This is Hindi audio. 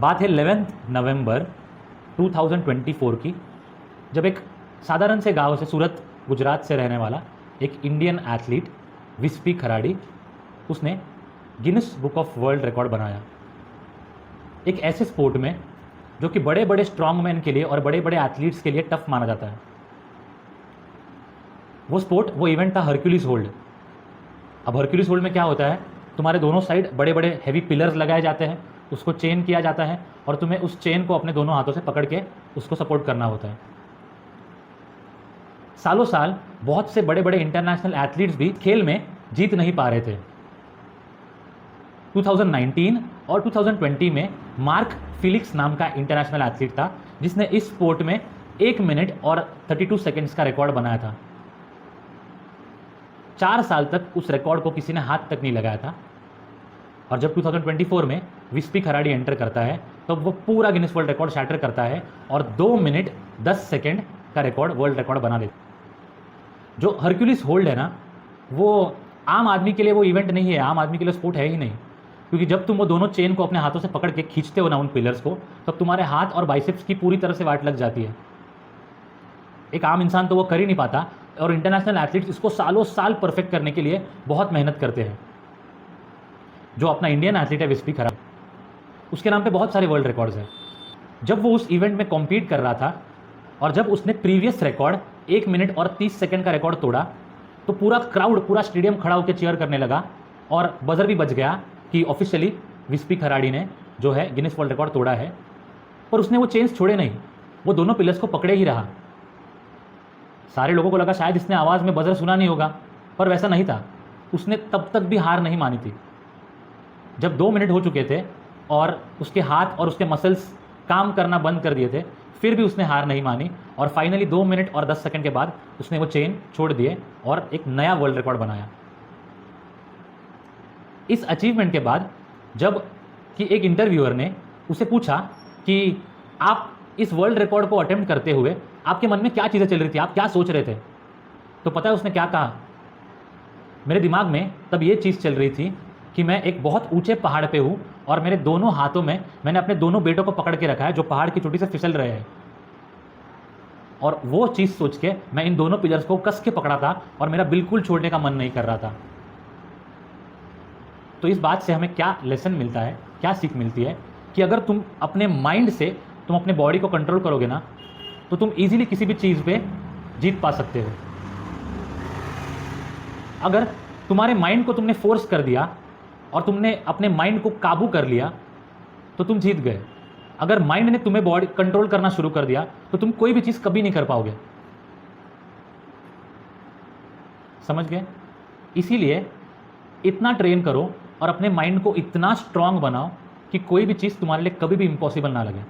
बात है 11 नवंबर 2024 की, जब एक साधारण से गांव से, सूरत गुजरात से रहने वाला एक इंडियन एथलीट विस्पी खराड़ी, उसने Guinness book of world record बनाया एक ऐसे स्पोर्ट में जो कि बड़े बड़े स्ट्रॉन्गमैन के लिए और बड़े बड़े एथलीट्स के लिए टफ माना जाता है। वो इवेंट था हरक्यूलिस होल्ड। अब हरक्यूलिस होल्ड में क्या होता है, तुम्हारे दोनों साइड बड़े बड़े हैवी पिलर्स लगाए जाते हैं, उसको चेन किया जाता है और तुम्हें उस चेन को अपने दोनों हाथों से पकड़ के उसको सपोर्ट करना होता है। सालों साल बहुत से बड़े बड़े इंटरनेशनल एथलीट्स भी खेल में जीत नहीं पा रहे थे। 2019 और 2020 में मार्क फिलिक्स नाम का इंटरनेशनल एथलीट था जिसने इस स्पोर्ट में 1 मिनट और 32 सेकंड्स का रिकॉर्ड बनाया था। 4 साल तक उस रिकॉर्ड को किसी ने हाथ तक नहीं लगाया था। और जब 2024 में विस्पी खराड़ी एंटर करता है तो वो पूरा गिनीज वर्ल्ड रिकॉर्ड शैटर करता है और 2 मिनट 10 सेकंड का रिकॉर्ड, वर्ल्ड रिकॉर्ड बना देता है। जो हरक्यूलिस होल्ड है ना, वो आम आदमी के लिए वो इवेंट नहीं है, आम आदमी के लिए स्पोर्ट है ही नहीं। क्योंकि जब तुम वो दोनों चेन को अपने हाथों से पकड़ के खींचते हो ना उन पिलर्स को, तब तुम्हारे हाथ और बाइसेप्स की पूरी तरह से वाट लग जाती है। एक आम इंसान तो वो कर ही नहीं पाता, और इंटरनेशनल एथलीट्स इसको सालों साल परफेक्ट करने के लिए बहुत मेहनत करते हैं। जो अपना इंडियन एथलीट है विस्पी खराड़ी, उसके नाम पे बहुत सारे वर्ल्ड रिकॉर्ड्स हैं। जब वो उस इवेंट में कॉम्पीट कर रहा था और जब उसने प्रीवियस रिकॉर्ड 1 मिनट और 30 सेकंड का रिकॉर्ड तोड़ा, तो पूरा क्राउड, पूरा स्टेडियम खड़ा होकर चीयर करने लगा और बजर भी बज गया कि ऑफिशियली विस्पी खराड़ी ने जो है गिनीज वर्ल्ड रिकॉर्ड तोड़ा है। पर उसने वो चेन्स छोड़े नहीं, वो दोनों पिलर्स को पकड़े ही रहा। सारे लोगों को लगा शायद इसने आवाज़ में बजर सुना नहीं होगा, पर वैसा नहीं था। उसने तब तक भी हार नहीं मानी थी। जब 2 मिनट हो चुके थे और उसके हाथ और उसके मसल्स काम करना बंद कर दिए थे, फिर भी उसने हार नहीं मानी और फाइनली 2 मिनट और 10 सेकंड के बाद उसने वो चेन छोड़ दिए और एक नया वर्ल्ड रिकॉर्ड बनाया। इस अचीवमेंट के बाद जब कि एक इंटरव्यूअर ने उसे पूछा कि आप इस वर्ल्ड रिकॉर्ड को अटेम्प्ट करते हुए आपके मन में क्या चीज़ें चल रही थी, आप क्या सोच रहे थे, तो पता है उसने क्या कहा? मेरे दिमाग में तब ये चीज़ चल रही थी कि मैं एक बहुत ऊंचे पहाड़ पे हूँ और मेरे दोनों हाथों में मैंने अपने दोनों बेटों को पकड़ के रखा है जो पहाड़ की चोटी से फिसल रहे हैं। और वो चीज़ सोच के मैं इन दोनों पिलर्स को कस के पकड़ा था और मेरा बिल्कुल छोड़ने का मन नहीं कर रहा था। तो इस बात से हमें क्या लेसन मिलता है, क्या सीख मिलती है कि अगर तुम अपने माइंड से तुम अपने बॉडी को कंट्रोल करोगे ना, तो तुम इजीली किसी भी चीज़ पे जीत पा सकते हो। अगर तुम्हारे माइंड को तुमने फोर्स कर दिया और तुमने अपने माइंड को काबू कर लिया तो तुम जीत गए। अगर माइंड ने तुम्हें बॉडी कंट्रोल करना शुरू कर दिया तो तुम कोई भी चीज़ कभी नहीं कर पाओगे। समझ गए? इसीलिए इतना ट्रेन करो और अपने माइंड को इतना स्ट्रांग बनाओ कि कोई भी चीज़ तुम्हारे लिए कभी भी इम्पॉसिबल ना लगे।